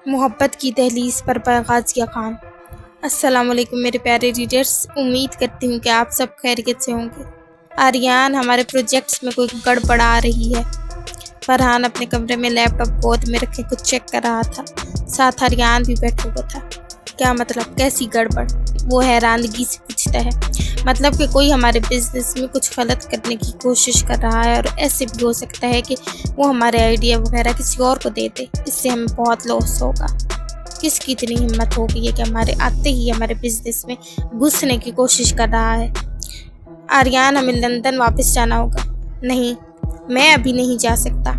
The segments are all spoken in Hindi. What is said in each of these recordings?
मोहब्बत की दहलीज पर गाज़िया खान। अस्सलाम वालेकुम मेरे प्यारे रीडर्स, उम्मीद करती हूँ कि आप सब खैरियत से होंगे। आर्यान, हमारे प्रोजेक्ट्स में कोई गड़बड़ आ रही है। फरहान अपने कमरे में लैपटॉप गोद में रखे कुछ चेक कर रहा था। साथ आर्यान भी बैठा हुआ था। क्या मतलब, कैसी गड़बड़? वो हैरानगी से पूछता है। मतलब कि कोई हमारे बिजनेस में कुछ गलत करने की कोशिश कर रहा है, और ऐसे भी हो सकता है कि वो हमारे आइडिया वगैरह किसी और को दे दे। इससे हमें बहुत लॉस होगा। किसकी इतनी हिम्मत हो गई है कि हमारे आते ही हमारे बिजनेस में घुसने की कोशिश कर रहा है? आर्यान, हमें लंदन वापस जाना होगा। नहीं, मैं अभी नहीं जा सकता।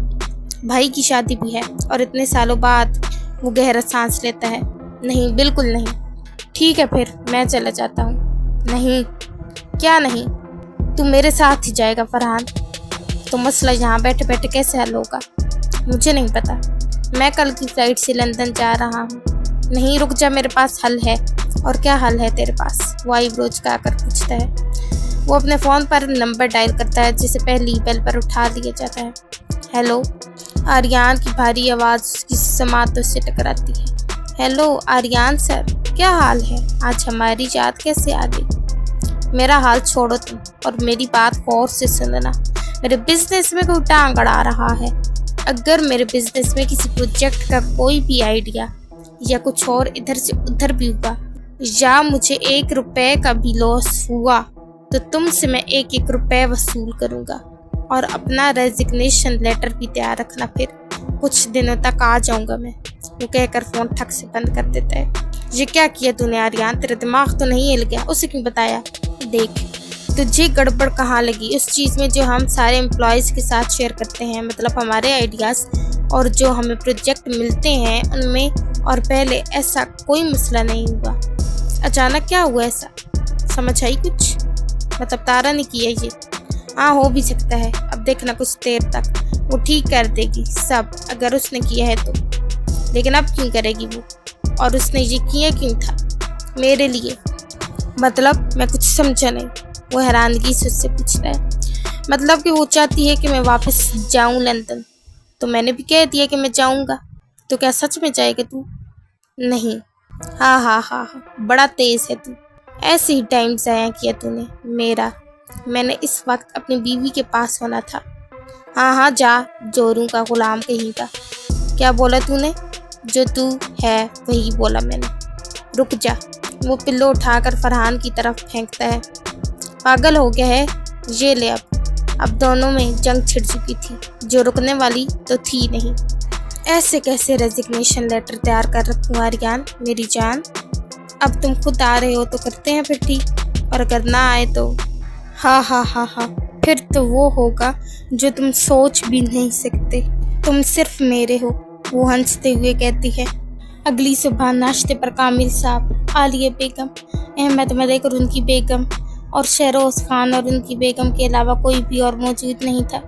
भाई की शादी भी है, और इतने सालों बाद। वो गहरा सांस लेता है। नहीं, बिल्कुल नहीं। ठीक है, फिर मैं चला जाता हूँ। नहीं। क्या नहीं? तू मेरे साथ ही जाएगा फरहान। तो मसला यहाँ बैठे बैठे कैसे हल होगा? मुझे नहीं पता। मैं कल की फ्लाइट से लंदन जा रहा हूँ। नहीं, रुक जा, मेरे पास हल है। और क्या हल है तेरे पास? वो आईब्रोज का आकर पूछता है। वो अपने फ़ोन पर नंबर डायल करता है, जिसे पहली बेल पर उठा लिया जाता है। हेलो। आर्यान की भारी आवाज़ उसकी समातों से टकराती है। हेलो आर्यान सर, क्या हाल है? आज हमारी याद कैसे आ गई? मेरा हाल छोड़ो तुम, और मेरी बात गौर से सुनना। मेरे बिजनेस में कोई टांग अड़ा रहा है। अगर मेरे बिजनेस में किसी प्रोजेक्ट का कोई भी आइडिया या कुछ और इधर से उधर भी हुआ, या मुझे 1 रुपए का भी लॉस हुआ, तो तुमसे मैं 1-1 रुपए वसूल करूँगा। और अपना रेजिग्नेशन लेटर भी तैयार रखना। फिर कुछ दिनों तक आ जाऊँगा मैं। वो कहकर फ़ोन ठक से बंद कर देता है। ये क्या किया तूने आर्यान? तेरा दिमाग तो नहीं हिल गया? उसे क्यों बताया? देख, तुझे गड़बड़ कहाँ लगी उस चीज़ में जो हम सारे एम्प्लॉयज़ के साथ शेयर करते हैं, मतलब हमारे आइडियाज़ और जो हमें प्रोजेक्ट मिलते हैं उनमें। और पहले ऐसा कोई मसला नहीं हुआ। अचानक क्या हुआ ऐसा? समझ आई कुछ? मतलब तारा ने किया ये? हाँ, हो भी सकता है। अब देखना, कुछ देर तक वो ठीक कर देगी सब, अगर उसने किया है तो। लेकिन अब क्यों करेगी वो? और उसने ये किया क्यों था? मेरे लिए? मतलब मैं कुछ समझा नहीं। वो हैरानगी से उससे पूछता है। मतलब कि वो चाहती है कि मैं वापस जाऊं लंदन। तो मैंने भी कह दिया कि मैं जाऊंगा। तो क्या सच में जाएगा तू? नहीं। हाँ हाँ हाँ हाँ, बड़ा तेज है तू। ऐसे ही टाइम ज़ाया किया तूने मेरा। मैंने इस वक्त अपनी बीवी के पास होना था। हाँ हाँ, जा, जोरू का गुलाम कहीं का। क्या बोला तूने? जो तू है वही बोला मैंने। रुक जा। वो पिल्लो उठाकर फरहान की तरफ फेंकता है। पागल हो गया है? ये ले अब दोनों में जंग छिड़ चुकी थी, जो रुकने वाली तो थी नहीं। ऐसे कैसे रेजिग्नेशन लेटर तैयार कर रखूँ आर्यान मेरी जान? अब तुम खुद आ रहे हो तो करते हैं फिर ठीक, और अगर ना आए तो हाँ हाँ हाँ हाँ, फिर तो वो होगा जो तुम सोच भी नहीं सकते। तुम सिर्फ मेरे हो। वो हंसते हुए कहती है। अगली सुबह नाश्ते पर कामिल साहब, आलिया बेगम, अहमद मलिक और उनकी बेगम, और शहरोज खान और उनकी बेगम के अलावा कोई भी और मौजूद नहीं था।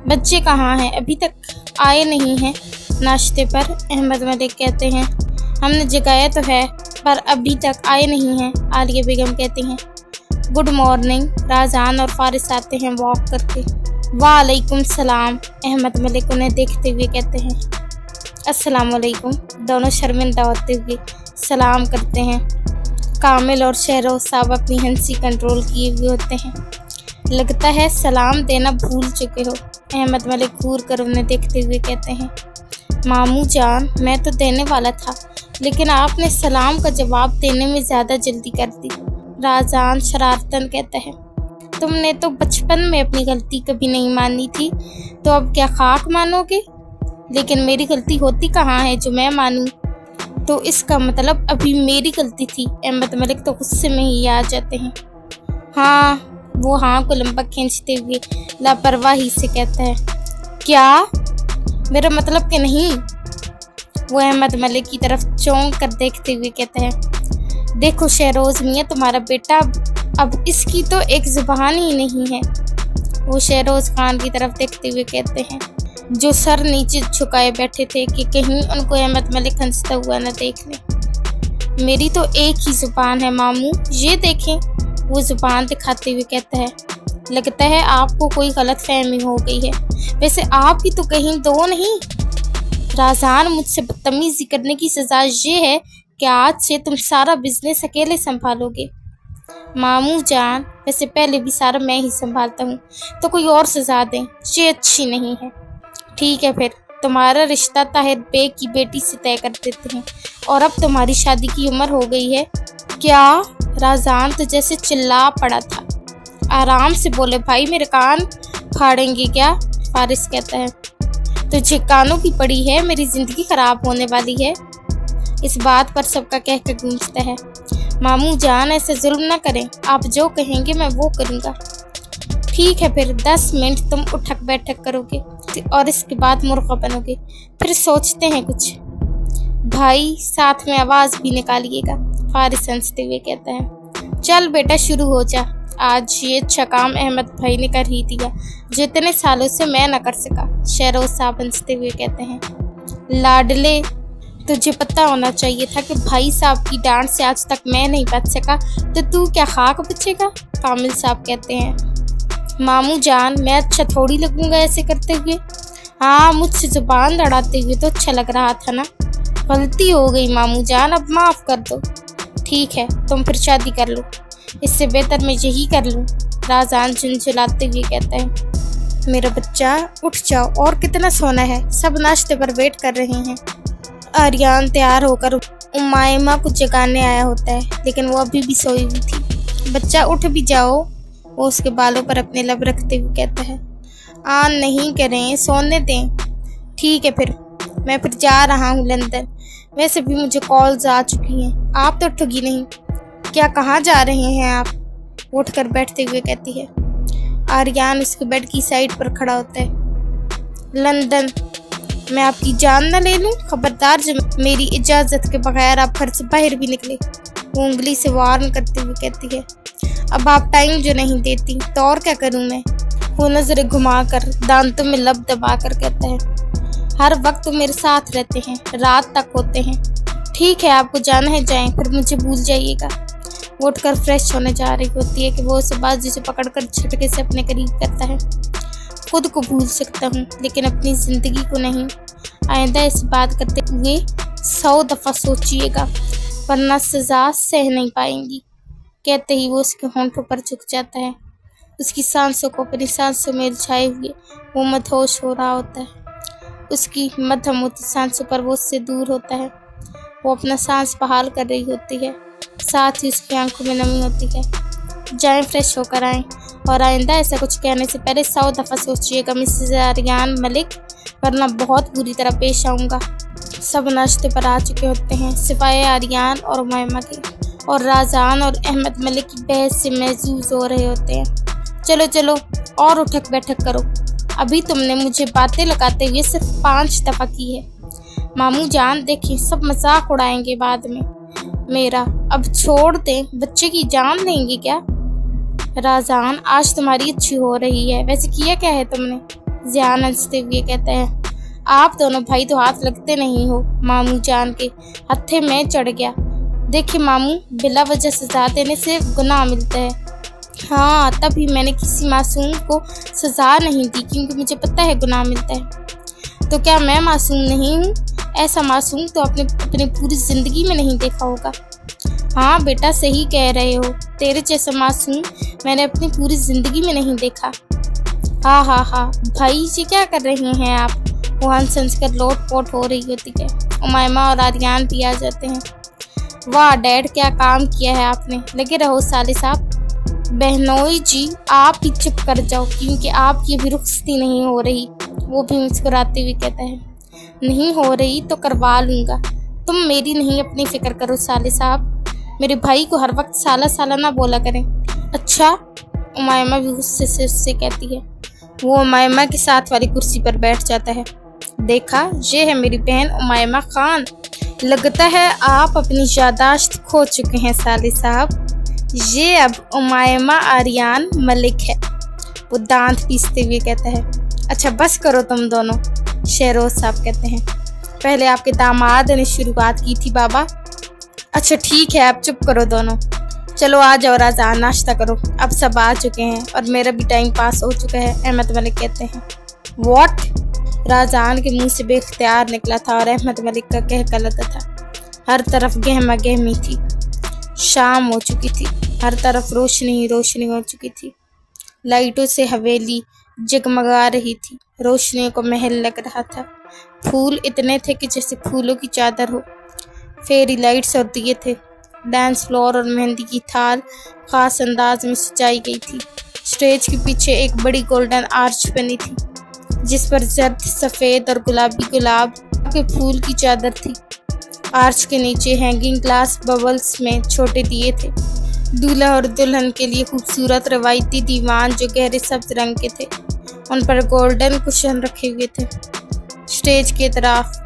बच्चे कहाँ हैं? अभी तक आए नहीं हैं नाश्ते पर? अहमद मलिक कहते हैं। हमने जगाया तो है, पर अभी तक आए नहीं हैं, आलिया बेगम कहती हैं। Good morning. राजान और फारिस आते हैं वॉक करके। वालेकुम सलाम, अहमद मलिक उन्हें देखते हुए कहते हैं। अस्सलाम वालेकुम, दोनों शर्मिंदा होते हुए सलाम करते हैं। कामिल और शहरोज साहब अपनी हंसी कंट्रोल किए हुए होते हैं। लगता है सलाम देना भूल चुके हो, अहमद मलिक घूर कर उन्हें देखते हुए कहते हैं। मामू जान, मैं तो देने वाला था, लेकिन आपने सलाम का जवाब देने में ज़्यादा जल्दी कर दी, राजान शरारतन कहता है। तुमने तो बचपन में अपनी गलती कभी नहीं मानी थी, तो अब क्या खाक मानोगे? लेकिन मेरी गलती होती कहाँ है जो मैं मानूं? तो इसका मतलब अभी मेरी गलती थी। अहमद मलिक तो गुस्से में ही आ जाते हैं। हाँ, वो हाँ को लंबा खींचते हुए लापरवाही से कहता है। क्या? मेरा मतलब कि नहीं। वो अहमद मलिक की तरफ चौंक कर देखते हुए कहता है। देखो शहरोज मियाँ, तुम्हारा बेटा अब इसकी तो एक जुबान ही नहीं है। वो शहरोज खान की तरफ देखते हुए कहते हैं, जो सर नीचे झुकाए बैठे थे कि कहीं उनको अहमद मलिक हंसता हुआ न देख ले। मेरी तो एक ही जुबान है मामू, ये देखें। वो जुबान दिखाते हुए कहता है। लगता है आपको कोई गलत फहमी हो गई है। वैसे आप भी तो कहीं दो नहीं। राज़ान, मुझसे बदतमीजी करने की सज़ा ये है कि आज से तुम सारा बिजनेस अकेले संभालोगे। मामू जान, वैसे पहले भी सारा मैं ही संभालता हूँ, तो कोई और सज़ा दें, ये अच्छी नहीं है। ठीक है, फिर तुम्हारा रिश्ता ताहिर बेग की बेटी से तय कर देते हैं, और अब तुम्हारी शादी की उम्र हो गई है। क्या? राज़ान तो जैसे चिल्ला पड़ा था। आराम से बोले भाई, मेरे कान फाड़ेंगे क्या? फारिस कहता है, तुझे कानों की पड़ी है, मेरी ज़िंदगी ख़राब होने वाली है। इस बात पर सबका कहकर गूंजता है, मामू जान ऐसे जुल्म न करें, आप जो कहेंगे मैं वो करूँगा। ठीक है, फिर 10 मिनट तुम उठक बैठक करोगे और इसके बाद मुर्गा बनोगे, फिर सोचते हैं कुछ। भाई साथ में आवाज़ भी निकालिएगा, फारिस हंसते हुए कहता है। चल बेटा, शुरू हो जा। आज ये अच्छा काम अहमद भाई ने कर ही दिया, जो इतने सालों से मैं न कर सका, शेरोज साहब हंसते हुए कहते हैं। लाडले, तुझे पता होना चाहिए था कि भाई साहब की डांट से आज तक मैं नहीं बच सका, तो तू क्या खाक बचेगा? कामिल साहब कहते हैं। मामू जान, मैं अच्छा थोड़ी लगूंगा ऐसे करते हुए। हाँ, मुझसे जुबान लड़ाते हुए तो अच्छा लग रहा था ना। गलती हो गई मामू जान, अब माफ़ कर दो। ठीक है, तुम फिर शादी कर लो, इससे बेहतर मैं यही कर लूँ, राज़ान झुंझुलाते हुए कहता है। मेरा बच्चा, उठ जाओ, और कितना सोना है, सब नाश्ते पर वेट कर रहे हैं। आर्यान तैयार होकर उमायमा को जगाने आया होता है, लेकिन वो अभी भी सोई हुई थी। बच्चा उठ भी जाओ, वो उसके बालों पर अपने लब रखते हुए कहता है। आन नहीं करें, सोने दें। ठीक है, फिर मैं फिर जा रहा हूँ लंदन, वैसे भी मुझे कॉल्स आ चुकी हैं। आप तो ठगी नहीं। क्या, कहाँ जा रहे हैं आप? उठकर बैठते हुए कहती है। आर्यान उसके बेड की साइड पर खड़ा होता है। लंदन। मैं आपकी जान न ले लूं? खबरदार, जो मेरी इजाज़त के बगैर आप घर से बाहर भी निकले। वो उंगली से वार्न करते हुए कहती है। अब आप टाइम जो नहीं देती तो और क्या करूं मैं? वो नज़रें घुमाकर दांतों में लब दबाकर कहता है। हर वक्त तो मेरे साथ रहते हैं, रात तक होते हैं। ठीक है, आपको जाना है जाएं, फिर मुझे भूल जाइएगा। वो उठकर फ्रेश होने जा रही होती है कि वो उसे बाजू से पकड़कर झटके से अपने करीब करता है। खुद को भूल सकता हूँ, लेकिन अपनी ज़िंदगी को नहीं। आइंदा इस बात करते हुए 100 दफ़ा सोचिएगा, वरना सज़ा सह नहीं पाएंगी। कहते ही वो उसके होंठों पर झुक जाता है। उसकी सांसों को अपनी सांसों में उलझाए हुए वो मदहोश हो रहा होता है। उसकी मध्यम सांसों पर वो उससे दूर होता है। वो अपना सांस बहाल कर रही होती है, साथ ही उसकी आंखों में नमी होती है। जाएं, फ्रेश होकर आएं, और आइंदा ऐसा कुछ कहने से पहले 100 दफ़ा सोचिएगा मिसेस आर्यान मलिक, वरना बहुत बुरी तरह पेश आऊँगा। सब नाश्ते पर आ चुके होते हैं, सिवाय आर्यान और उमायमा के, और राज़ान और अहमद मलिक की बहस से महजूज हो रहे होते हैं। चलो चलो, और उठक बैठक करो। अभी तुमने मुझे बातें लगाते हुए सिर्फ 5 दफ़ा की है। मामू जान, देखिए, सब मजाक उड़ाएंगे बाद में मेरा। अब छोड़ दें, बच्चे की जान लेंगे क्या? राज़ान, आज तुम्हारी अच्छी हो रही है, वैसे किया क्या है तुमने? ज़ियान हंसते हुए कहता है। आप दोनों भाई तो हाथ लगते नहीं हो। मामू जान के हत्थे में चढ़ गया। देखिए मामू, बिला वजह सजा देने से गुनाह मिलता है। हाँ, तभी मैंने किसी मासूम को सजा नहीं दी, क्योंकि मुझे पता है गुनाह मिलता है। तो क्या मैं मासूम नहीं हूँ? ऐसा मासूम तो आपने अपनी पूरी ज़िंदगी में नहीं देखा होगा। हाँ बेटा, सही कह रहे हो, तेरे जैसा मासूम मैंने अपनी पूरी ज़िंदगी में नहीं देखा। हाँ हाँ हाँ, भाई जी क्या कर रहे हैं आप? वो हंस हंस कर लोट पोट हो रही होती है। उमायमा और आर्यान भी आ जाते हैं। वाह डैड, क्या काम किया है आपने, लगे रहो साले साहब। बहनोई जी, आप ही चुप कर जाओ, क्योंकि आपकी भी रुखसती नहीं हो रही। वो भी मुस्कुराते हुए कहता है। नहीं हो रही तो करवा लूँगा, तुम मेरी नहीं अपनी फिक्र करो साले साहब। मेरे भाई को हर वक्त साला साला ना बोला करें। अच्छा, उमायमा भी गुस्से से उससे कहती है। वो उमायमा के साथ वाली कुर्सी पर बैठ जाता है। देखा, ये है मेरी बहन उमायमा खान। लगता है आप अपनी यादाश्त खो चुके हैं साले साहब। ये अब उमायमा आर्यान मलिक है। वो दांत पीसते हुए कहता है। अच्छा बस करो तुम दोनों, शेरोज साहब कहते हैं। पहले आपके दामाद ने शुरुआत की थी बाबा। अच्छा ठीक है, अब चुप करो दोनों। चलो आ जाओ राज़ान, नाश्ता करो, अब सब आ चुके हैं और मेरा भी टाइम पास हो चुका है, अहमद मलिक कहते हैं। व्हाट? राजान के मुंह से बेख्तियार निकला था और अहमद मलिक का कहका लगा था। हर तरफ गहमा गहमी थी। शाम हो चुकी थी। हर तरफ रोशनी ही रोशनी हो चुकी थी। लाइटों से हवेली जगमगा रही थी। रोशनियों को महल लग रहा था। फूल इतने थे कि जैसे फूलों की चादर हो। फेरी लाइट्स और दिए थे। डांस फ्लोर और मेहंदी की थाल खास अंदाज में सजाई गई थी। स्टेज के पीछे एक बड़ी गोल्डन आर्च बनी थी, जिस पर जर्द सफ़ेद और गुलाबी गुलाब के फूल की चादर थी। आर्च के नीचे हैंगिंग ग्लास बबल्स में छोटे दिए थे। दूल्हा और दुल्हन के लिए खूबसूरत रवायती दीवान जो गहरे सब्ज रंग के थे, उन पर गोल्डन कुशन रखे हुए थे। स्टेज के तरफ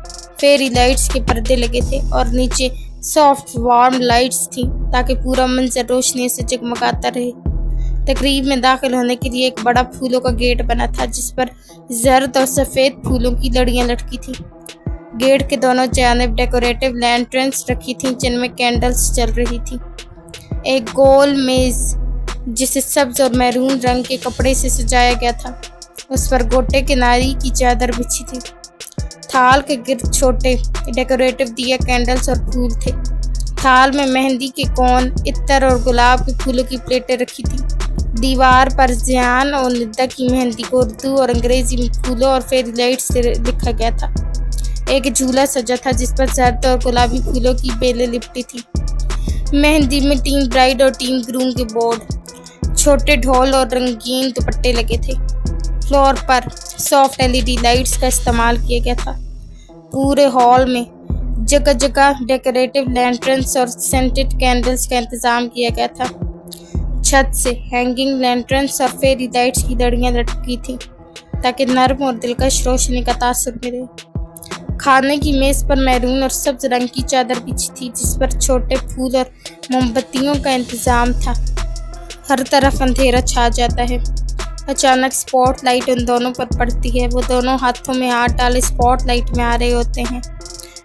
फेरी लाइट्स के पर्दे लगे थे और नीचे सॉफ्ट वार्म लाइट्स थी, ताकि पूरा मंजर रोशनी से जगमगाता रहे। तकरीब में दाखिल होने के लिए एक बड़ा फूलों का गेट बना था, जिस पर जर्द और सफ़ेद फूलों की लड़ियां लटकी थी। गेट के दोनों जानिब डेकोरेटिव लैंटर्न्स रखी थीं, जिनमें कैंडल्स जल रही थी। एक गोल मेज जिसे सब्ज और मैरून रंग के कपड़े से सजाया गया था, उस पर गोटे किनारी की चादर बिछी थी। थाल के गिर्द छोटे डेकोरेटिव दिया कैंडल्स और फूल थे। थाल में मेहंदी के कोन, इत्तर और गुलाब के फूलों की प्लेटें रखी थी। दीवार पर ज़ियान और निद्दा की मेहंदी को उर्दू और अंग्रेजी में फूलों और फेरी लाइट से लिखा गया था। एक झूला सजा था, जिस पर जर्द और गुलाबी फूलों की बेलें लिपटी थी। मेहंदी में टीम ब्राइड और टीम ग्रूम के बोर्ड, छोटे ढोल और रंगीन दुपट्टे लगे थे। फ्लोर पर सॉफ्ट LED लाइट्स का इस्तेमाल किया गया था। पूरे हॉल में जगह जगह डेकोरेटिव लैंटर्न्स और सेंटेड कैंडल्स का इंतज़ाम किया गया था। छत से हैंगिंग लैंटर्न्स और फेरी लाइट्स की लड़ियां लटकी थीं, ताकि नर्म और दिलकश रोशनी का तासुर मिले। खाने की मेज पर मैरून और सब्ज रंग की चादर बिछी थी, जिस पर छोटे फूल और मोमबत्तियों का इंतज़ाम था। हर तरफ अंधेरा छा जाता है। अचानक स्पॉट लाइट उन दोनों पर पड़ती है। वो दोनों हाथों में हाथ डाले स्पॉट लाइट में आ रहे होते हैं।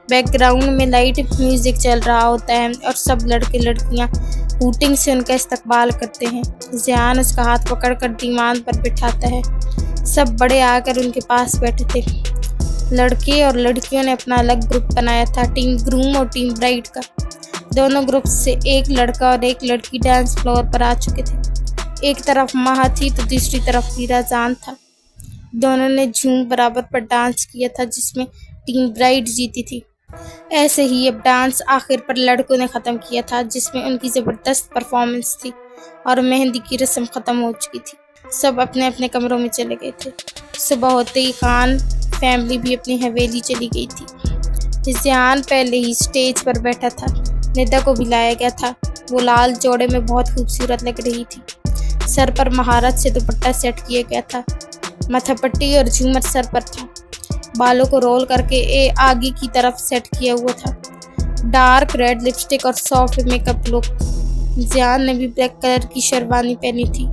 बैकग्राउंड में लाइट म्यूजिक चल रहा होता है और सब लड़के लड़कियां हूटिंग से उनका इस्तकबाल करते हैं। ज़ियान उसका हाथ पकड़कर दीवान पर बिठाता है। सब बड़े आकर उनके पास बैठे थे। लड़के और लड़कियों ने अपना अलग ग्रुप बनाया था, टीम ग्रूम और टीम ब्राइड का। दोनों ग्रुप से एक लड़का और एक लड़की डांस फ्लोर पर आ चुके थे। एक तरफ माह थी तो दूसरी तरफ राजान था। दोनों ने झूम बराबर पर डांस किया था, जिसमें टीम ब्राइड जीती थी। ऐसे ही अब डांस आखिर पर लड़कों ने ख़त्म किया था, जिसमें उनकी ज़बरदस्त परफॉर्मेंस थी और मेहंदी की रस्म ख़त्म हो चुकी थी। सब अपने अपने कमरों में चले गए थे। सुबह होते ही खान फैमिली भी अपनी हवेली चली गई थी। ज़ियान पहले ही स्टेज पर बैठा था। निदा को भी लाया गया था। वो लाल जोड़े में बहुत खूबसूरत लग रही थी। सर पर महारत से दुपट्टा सेट किया गया था। माथापट्टी और झूमर सर पर था। बालों को रोल करके आगे की तरफ सेट किया हुआ था। डार्क रेड लिपस्टिक और सॉफ्ट मेकअप लुक। ज़ियान ने भी ब्लैक कलर की शेरवानी पहनी थी।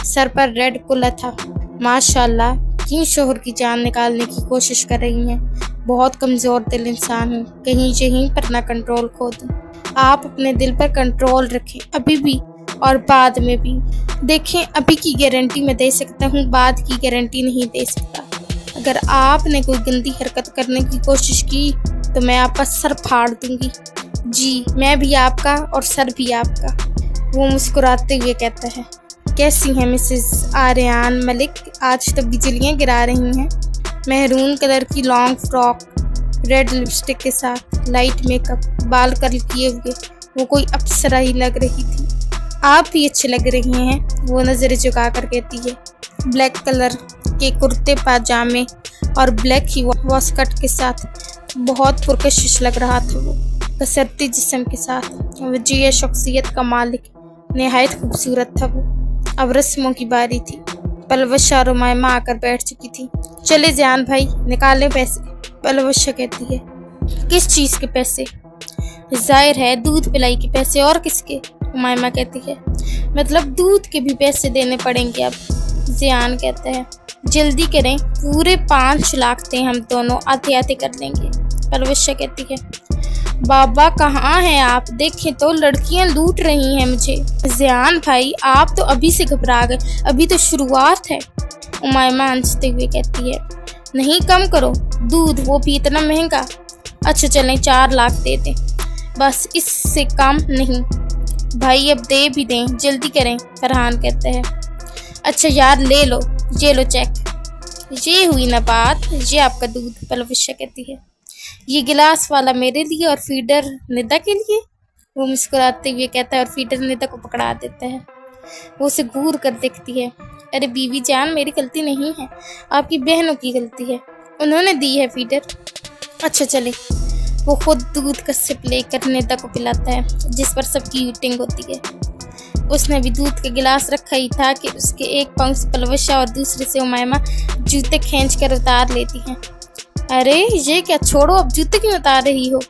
सर पर रेड कुल्ला था। माशाल्लाह, क्यों शोहर की जान निकालने की कोशिश कर रही हैं। बहुत कमज़ोर दिल इंसान हूँ, कहीं यहीं पर ना कंट्रोल खो दूँ। आप अपने दिल पर कंट्रोल रखें, अभी भी और बाद में भी। देखें, अभी की गारंटी मैं दे सकता हूँ, बाद की गारंटी नहीं दे सकता। अगर आपने कोई गंदी हरकत करने की कोशिश की तो मैं आपका सर फाड़ दूंगी। जी, मैं भी आपका और सर भी आपका। वो मुस्कुराते हुए कहता है। कैसी हैं मिसेस आर्यान मलिक? आज तो बिजलियाँ गिरा रही हैं। महरून कलर की लॉन्ग फ्रॉक, रेड लिपस्टिक के साथ लाइट मेकअप, बाल कर्ल किए हुए वो कोई अप्सरा ही लग रही थी। आप भी अच्छे लग रही हैं, वो नज़रें झुका कर कहती है। ब्लैक कलर के कुर्ते पाजामे और ब्लैक ही वॉस्कट के साथ बहुत पुरकशिश लग रहा था। वो कसरती जिस्म के साथ वजीह शख्सियत का मालिक, नहायत खूबसूरत था। वो अब रस्मों की बारी थी। पलवशा और उमायमा आकर बैठ चुकी थी। चले ज़ियान भाई, निकालें पैसे, पलवशा कहती है। किस चीज़ के पैसे? जाहिर है दूध पिलाई के पैसे, और किसके? उमायमा कहती है। मतलब दूध के भी पैसे देने पड़ेंगे अब। ज़ियान कहता है। जल्दी करें, पूरे 5 लाख थे, हम दोनों आते आते कर लेंगे। पलवशा कहती है। बाबा कहाँ हैं आप? देखें तो लड़कियां लूट रही हैं मुझे। ज़ियान भाई, आप तो अभी से घबरा गए, अभी तो शुरुआत है। उमायमा हंसते हुए कहती है। नहीं कम करो, दूध वो भी इतना महंगा। अच्छा चलें 4 लाख दे दें, बस इससे कम नहीं। भाई अब दे भी दें, जल्दी करें, फरहान कहते हैं। अच्छा यार ले लो, ये लो चेक। ये हुई ना बात, ये आपका दूध, पलविशा कहती है। ये गिलास वाला मेरे लिए और फीडर निदा के लिए, वो मुस्कुराते हुए कहता है और फीडर निदा को पकड़ा देता है। वो उसे घूर कर देखती है। अरे बीवी जान, मेरी गलती नहीं है, आपकी बहनों की गलती है, उन्होंने दी है फीडर। अच्छा चले। वो खुद दूध का सिप लेकर निदा को पिलाता है, जिस पर सबकी ईटिंग होती है। उसने भी दूध का गिलास रखा ही था कि उसके एक पाँव से पलवशा और दूसरे से उमैमा जूते खींच कर उतार लेती हैं। अरे ये क्या, छोड़ो, अब जूते क्यों उतार रही हो?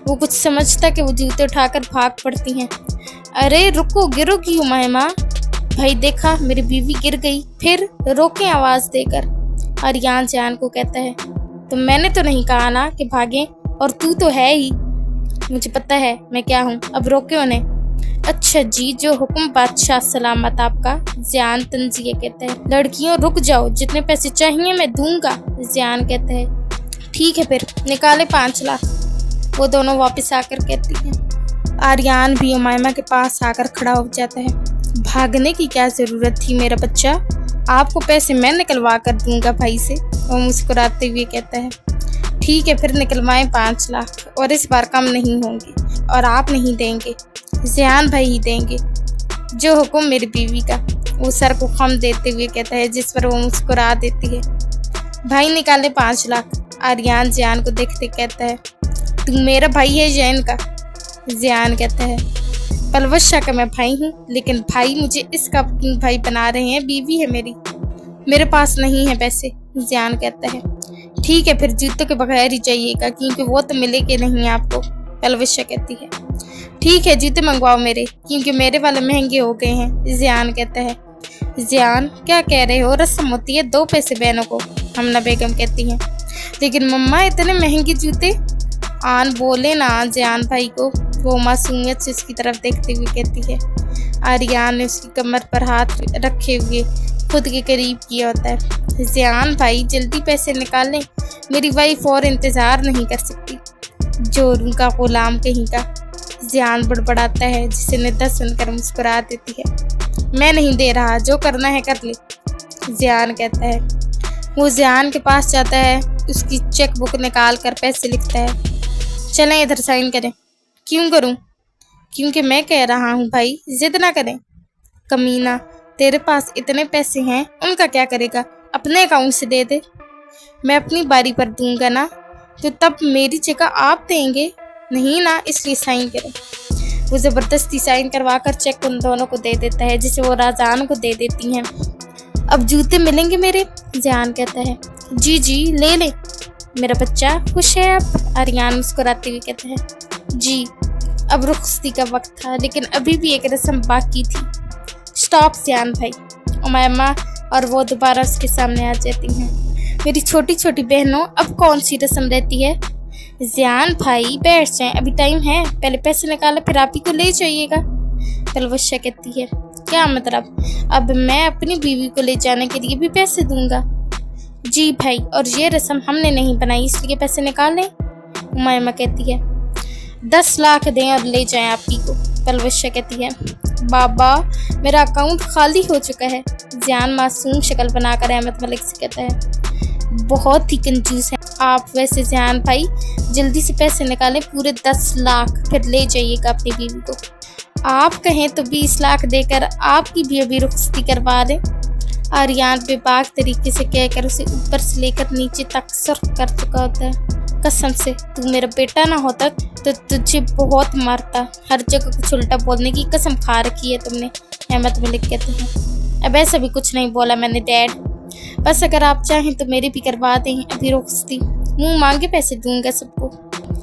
वो कुछ समझता कि वो जूते उठाकर भाग पड़ती हैं। अरे रुको, गिरोगी उमैमा। भाई देखा, मेरी बीवी गिर गई, फिर रोके आवाज देकर। आर्यान जान को कहता है, तो मैंने तो नहीं कहा ना कि भागें, और तू तो है ही, मुझे पता है मैं क्या हूँ, अब रोके उन्हें। अच्छा जी, जो हुक्म बादशाह सलामत आपका, ज़ियान तंजिए कहते हैं। लड़कियों रुक जाओ, जितने पैसे चाहिए मैं दूंगा, ज़ियान कहते हैं। ठीक है फिर निकाले 5 लाख, वो दोनों वापस आकर कहती हैं। आर्यान भी उमैमा के पास आकर खड़ा हो जाता है। भागने की क्या जरूरत थी मेरा बच्चा, आपको पैसे मैं निकलवा कर दूंगा भाई से, वो मुस्कुराते हुए कहता है। ठीक है फिर निकलवाएं 5 लाख, और इस बार कम नहीं होंगे, और आप नहीं देंगे, ज़ियान भाई ही देंगे, जो हुक्म मेरी बीवी का, वो सर को खम देते हुए कहता है, जिस पर वो मुस्कुरा देती है। भाई निकाले 5 लाख, आर्यान ज़ियान को देखते कहता है। तू मेरा भाई है जैन का, ज़ियान कहता है। पलवशा का मैं भाई हूँ, लेकिन भाई मुझे इसका भाई बना रहे हैं, बीवी है मेरे पास नहीं है पैसे, ज़ियान कहता है। ठीक है फिर जूतों के बगैर ही जाइएगा, क्योंकि वो तो मिलेंगे नहीं आपको, पलवशा कहती है। ठीक है जूते मंगवाओ मेरे, क्योंकि मेरे वाले महंगे हो गए हैं, ज़ियान कहता है। ज़ियान क्या कह रहे हो, रस्म होती है 2 पैसे बहनों को, हमना बेगम कहती हैं। लेकिन मम्मा इतने महंगे जूते, आन बोले ना ज़ियान भाई को, वो मासूमियत से उसकी तरफ देखते हुए कहती है। आर्यान ने उसकी कमर पर हाथ रखे हुए खुद के करीब किया होता है। ज़ियान भाई जल्दी पैसे निकालें, मेरी वाइफ और इंतज़ार नहीं कर सकती, जोरू का गुलाम कहीं का, ज़ियान बड़बड़ाता है, जिसे निदा सुनकर मुस्कुरा देती है। मैं नहीं दे रहा, जो करना है कर ले, ज़ियान कहता है। वो ज़ियान के पास जाता है, उसकी चेक बुक निकाल कर पैसे लिखता है। चलें इधर साइन करें। क्यों करूं? क्योंकि मैं कह रहा हूं भाई, जिद ना करें। कमीना, तेरे पास इतने पैसे हैं, उनका क्या करेगा, अपने अकाउंट से दे दे। मैं अपनी बारी पर दूंगा ना, तो तब मेरी जगह आप देंगे नहीं ना, इसलिए साइन करें। वो ज़बरदस्ती साइन करवा कर चेक उन दोनों को दे देता है, जिसे वो राजान को दे देती हैं। अब जूते मिलेंगे मेरे, ज़ियान कहता है। जी जी ले ले मेरा बच्चा, खुश है अब, आर्यान मुस्कुराते हुए कहता है। जी अब रुखसती का वक्त था, लेकिन अभी भी एक रस्म बाकी थी। स्टॉप ज़ियान भाई, उमैमा और वो दोबारा उसके सामने आ जाती हैं। मेरी छोटी छोटी बहनों, अब कौन सी रस्म रहती है? ज़ियान भाई बैठ जाएं, अभी टाइम है, पहले पैसे निकाले फिर आप ही को ले जाइएगा, पलवशा कहती है। क्या मतलब, अब मैं अपनी बीवी को ले जाने के लिए भी पैसे दूंगा? जी भाई, और ये रस्म हमने नहीं बनाई, इसलिए पैसे निकालें, उमैमा कहती है। 10 लाख दें और ले जाएं आप ही को, पलवशा कहती है। बाबा मेरा अकाउंट खाली हो चुका है, ज़ियान मासूम शक्ल बनाकर अहमद मलिक से कहता है। बहुत ही कंजूस है आप वैसे ज़ियान भाई, जल्दी से पैसे निकालें, पूरे 10 लाख, फिर ले जाइएगा अपनी बीवी को। आप कहें तो 20 लाख देकर आपकी भी अभी रुखसती करवा दें, आर्यान बेबाक तरीके से कहकर उसे ऊपर से लेकर नीचे तक सुर्ख कर चुका होता है। कसम से तू मेरा बेटा ना होता तो तुझे बहुत मारता, हर जगह कुछ उल्टा बोलने की कसम खा रखी है तुमने, अहमद मलिक कहते हैं। अब ऐसा भी कुछ नहीं बोला मैंने डैड, बस अगर आप चाहें तो मेरी भी करवा दें अभी रुखसती, मुंह मांगे पैसे दूंगा सबको।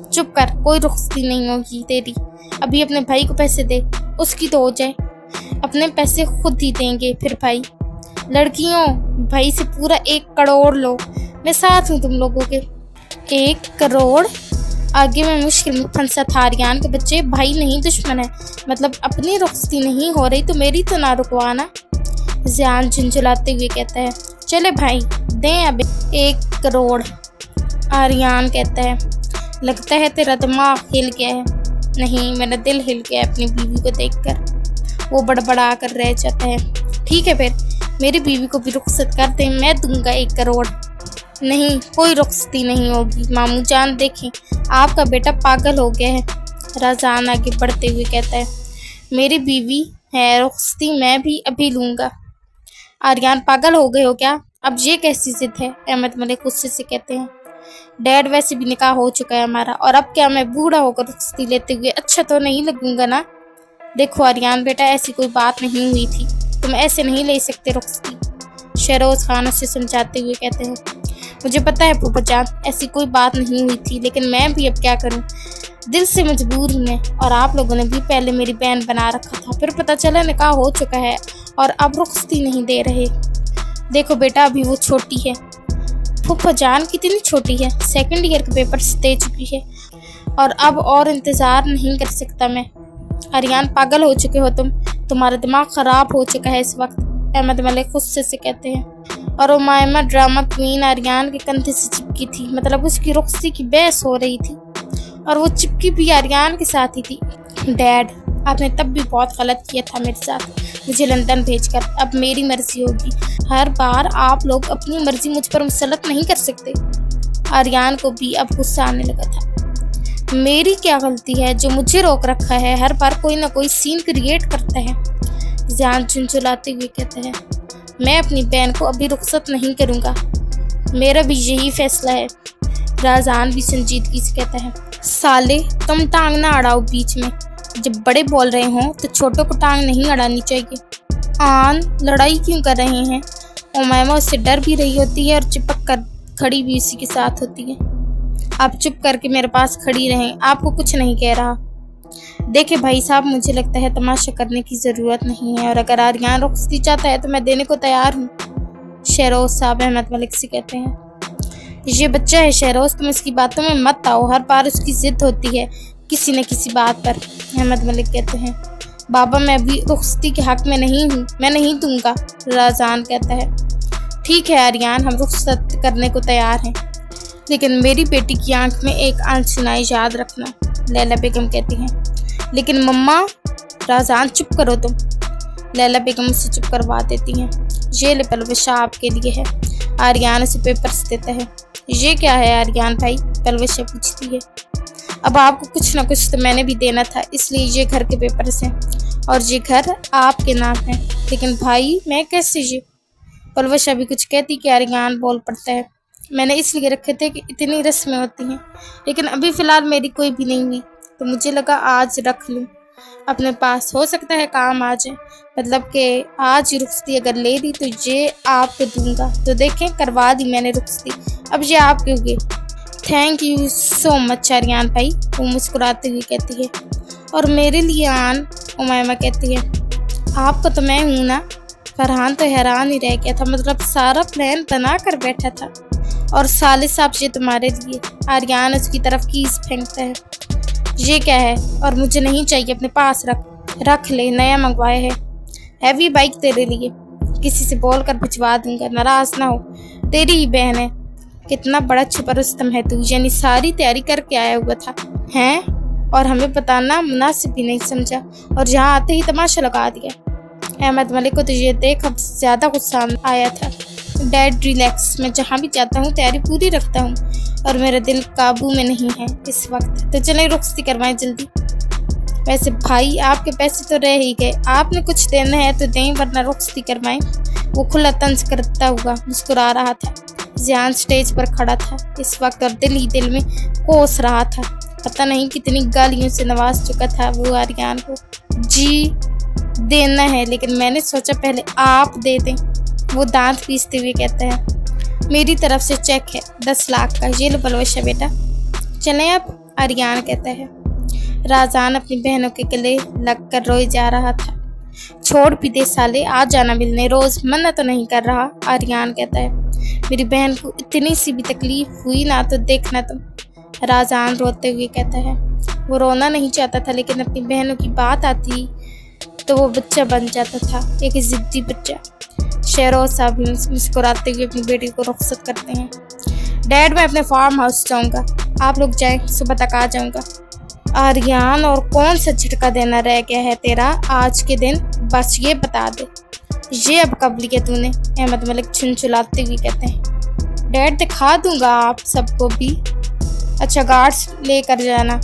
चुप कर, कोई रुखसती नहीं होगी तेरी, अभी अपने भाई को पैसे दे, उसकी तो हो जाए, अपने पैसे खुद ही देंगे फिर भाई। लड़कियों भाई से पूरा 1 करोड़ लो, मैं साथ हूँ तुम लोगों के। 1 करोड़? आगे मैं मुश्किल में फंसा था। आर्यान के बच्चे, भाई नहीं दुश्मन है, मतलब अपनी रुखसती नहीं हो रही तो मेरी तो ना रुकवाना, ज़ियान झुंझुलाते हुए कहता है। चले भाई दें अब 1 करोड़। आर्यन कहता है लगता है तेरा दिमाग हिल गया है। नहीं, मेरा दिल हिल गया अपनी बीवी को देखकर। वो बड़बड़ा कर रह जाता है। ठीक है फिर मेरी बीवी को भी रुखसत कर दें, मैं दूंगा 1 करोड़। नहीं, कोई रुखसती नहीं होगी मामू जान, देखें आपका बेटा पागल हो गया है। राजान आगे बढ़ते हुए कहता है मेरी बीवी है, रुखसती मैं भी अभी लूँगा। आर्यन पागल हो गए हो क्या? अब ये कैसी जिद है? अहमद मलिक गुस्से से कहते हैं डैड वैसे भी निकाह हो चुका है हमारा, और अब क्या मैं बूढ़ा होकर रुखसती लेते हुए अच्छा तो नहीं लगूंगा ना? देखो आर्यन बेटा, ऐसी कोई बात नहीं हुई थी, तुम ऐसे नहीं ले सकते रुखसती। शहरोज खान उसे समझाते हुए कहते हैं मुझे पता है फूफा जान, ऐसी कोई बात नहीं हुई थी, लेकिन मैं भी अब क्या करूं, दिल से मजबूर हूं मैं। और आप लोगों ने भी पहले मेरी बहन बना रखा था, फिर पता चला निकाह हो चुका है और अब रुखसती नहीं दे रहे। देखो बेटा अभी वो छोटी है। फूफा जान कितनी छोटी है? 2nd ईयर के पेपर्स दे चुकी है और अब और इंतज़ार नहीं कर सकता मैं। आर्यन पागल हो चुके हो तुम, तुम्हारा दिमाग ख़राब हो चुका है इस वक्त। अहमद मलिक गुस्से से कहते हैं। और उमायमा ड्रामा क्वीन आर्यन के कंधे से चिपकी थी, मतलब उसकी रुखसती की बहस हो रही थी और वो चिपकी भी आर्यन के साथ ही थी। डैड आपने तब भी बहुत गलत किया था मेरे साथ, मुझे लंदन भेजकर। अब मेरी मर्जी होगी, हर बार आप लोग अपनी मर्जी मुझ पर मुसलत नहीं कर सकते। आर्यन को भी अब गुस्सा आने लगा था। मेरी क्या गलती है जो मुझे रोक रखा है? हर बार कोई ना कोई सीन क्रिएट करता है। जान चुनचुलाते हुए कहते हैं मैं अपनी बहन को अभी रुखसत नहीं करूँगा, मेरा भी यही फैसला है। राजान भी संजीदगी से कहता है साले तुम टांग ना अड़ाओ बीच में, जब बड़े बोल रहे हों तो छोटों को टांग नहीं अड़ानी चाहिए। आन लड़ाई क्यों कर रहे हैं? उमैमा उससे डर भी रही होती है और चिपक कर खड़ी भी उसी के साथ होती है। आप चुप करके मेरे पास खड़ी रहें, आपको कुछ नहीं कह रहा। देखे भाई साहब, मुझे लगता है तमाशा करने की ज़रूरत नहीं है, और अगर आर्यन रुखसती चाहता है तो मैं देने को तैयार हूँ। शहरोज साहब अहमद मलिक से कहते हैं ये बच्चा है शहरोज, तुम इसकी बातों में मत आओ, हर बार उसकी जिद होती है किसी न किसी बात पर। अहमद मलिक कहते हैं बाबा मैं अभी रुखसती के हक में नहीं हूँ, मैं नहीं दूंगा। राजान कहता है ठीक है आर्यन, हम रुखसत करने को तैयार हैं, लेकिन मेरी बेटी की आंख में एक आंसू ना याद रखना। लैला बेगम कहती हैं लेकिन मम्मा। राजान चुप करो तुम। लैला बेगम उसे चुप करवा देती हैं। ये ले पलवशा आपके लिए है। आर्यन उसे पेपर्स देता है। ये क्या है आर्यन भाई? पलवशा पूछती है। अब आपको कुछ ना कुछ तो मैंने भी देना था, इसलिए ये घर के पेपर्स हैं और ये घर आपके नाम है। लेकिन भाई मैं कैसे? ये पलवशा भी कुछ कहती कि आर्यन बोल पड़ता है मैंने इसलिए रखे थे कि इतनी रस्में होती हैं, लेकिन अभी फ़िलहाल मेरी कोई भी नहीं हुई, तो मुझे लगा आज रख लूँ अपने पास, हो सकता है काम आ जाए। मतलब कि आज ही रुखसती अगर ले ली तो ये आपको दूंगा। तो देखें करवा दी मैंने रुखसती, अब ये आपके हुए। Thank you so much Aryan भाई, वो मुस्कुराते हुए कहती है। और मेरे लिए आन, उमैमा कहती है आपको तो मैं हूँ ना। फरहान तो हैरान ही रह गया था, मतलब सारा प्लान बना कर बैठा था और साले साहब ये तुम्हारे लिए। आर्यन उसकी तरफ कीस फेंकता है। ये क्या है? और मुझे नहीं चाहिए, अपने पास रख ले, नया मंगवाया है। हैवी बाइक तेरे लिए, किसी से बोल कर भिजवा दूंगा, नाराज ना हो, तेरी ही बहन है। कितना बड़ा छुपा रुस्तम है तू, यानी सारी तैयारी करके आया हुआ था हैं, और हमें बताना मुनासिब भी नहीं समझा और यहाँ आते ही तमाशा लगा दिया। अहमद मलिक को तो ये देख अब ज़्यादा गुस्सा आया था। डैड रिलैक्स, मैं जहाँ भी जाता हूँ तैयारी पूरी रखता हूँ और मेरा दिल काबू में नहीं है इस वक्त, तो चलें रुखसती करवाएं जल्दी। वैसे भाई आपके पैसे तो रह ही गए, आपने कुछ देना है तो दें वरना रुखसती करवाएं। वो खुला तंज करता हुआ मुस्कुरा रहा था। जियान स्टेज पर खड़ा था इस वक्त और दिल ही दिल में कोस रहा था। पता नहीं कितनी गालियों से नवाज चुका था वो आर्यन को। जी देना है, लेकिन मैंने सोचा पहले आप दे दें। वो दांत पीसते हुए कहता है मेरी तरफ से चेक है 10 लाख का, ये लो पलवशा बेटा, चलें अब। आर्यन कहता है। राजान अपनी बहनों के गले लग कर रोए जा रहा था। छोड़ भी दे साले, आ जाना मिलने रोज, मना तो नहीं कर रहा। आर्यन कहता है मेरी बहन को इतनी सी भी तकलीफ हुई ना तो देखना तुम। राजान रोते हुए कहता है वो रोना नहीं चाहता था, लेकिन अपनी बहनों की बात आती तो वो बच्चा बन जाता था, एक जिद्दी बच्चा। शेरोज साहब भी मुस्कुराते हुए अपनी बेटी को रुखसत करते हैं। डैड, मैं अपने फार्म हाउस जाऊंगा, आप लोग जाएं, सुबह तक आ जाऊंगा। आर्यन, और कौन सा झटका देना रह गया है तेरा आज के दिन, बस ये बता दे, ये अब कब लिया तूने? अहमद मलिक छुनछुलाते हुए कहते हैं। डैड, दिखा दूंगा आप सबको भी। अच्छा, गार्ड्स लेकर जाना,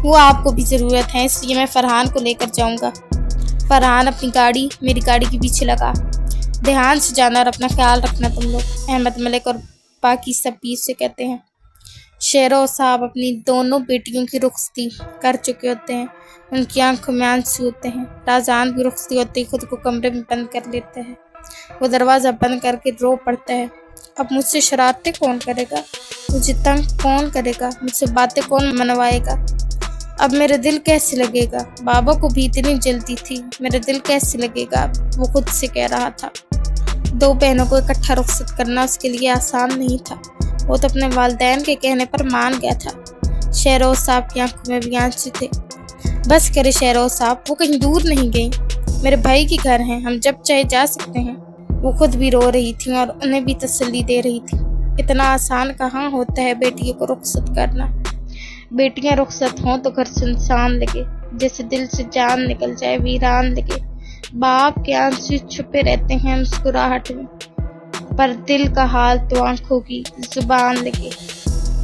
वो आपको भी ज़रूरत है, इसलिए मैं फरहान को लेकर जाऊंगा। फरहान, अपनी गाड़ी मेरी गाड़ी के पीछे लगा, ध्यान से जाना और अपना ख्याल रखना तुम लोग, अहमद मलिक और बाकी सब पीछे से कहते हैं। शेरोज साहब अपनी दोनों बेटियों की रुखसती कर चुके होते हैं, उनकी आंखों में आंसू होते हैं। राजान भी रुखसती होते ही खुद को कमरे में बंद कर लेता है। वो दरवाज़ा बंद करके रो पड़ता है। अब मुझसे शरारतें कौन करेगा, मुझे तंग कौन करेगा, मुझसे बातें कौन मनवाएगा, अब मेरा दिल कैसे लगेगा? बाबा को भी इतनी जल्दी थी, मेरा दिल कैसे लगेगा? वो खुद से कह रहा था। दो बहनों को इकट्ठा रुखसत करना उसके लिए आसान नहीं था। वो तो अपने वालिदैन के कहने पर मान गया था। शेरोज साहब की आंखों में भी आंसू थे। बस करे शेरोज साहब, वो कहीं दूर नहीं गई, मेरे भाई के घर हैं, हम जब चाहे जा सकते हैं। वो खुद भी रो रही थी और उन्हें भी तसल्ली दे रही थी। इतना आसान कहाँ होता है बेटियों को रुखसत करना। बेटियां रुखसत हों तो घर सुनसान लगे, जैसे दिल से जान निकल जाए, वीरान लगे। बाप के आंसू छुपे रहते हैं मुस्कुराहट में, पर दिल का हाल तो आंखों की जुबान लगे।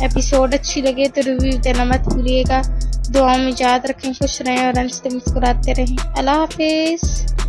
एपिसोड अच्छी लगे तो रिव्यू देना मत भूलिएगा। दुआओं में याद रखें, खुश रहें और अंत तक मुस्कुराते रहें। अल्लाह हाफिज़।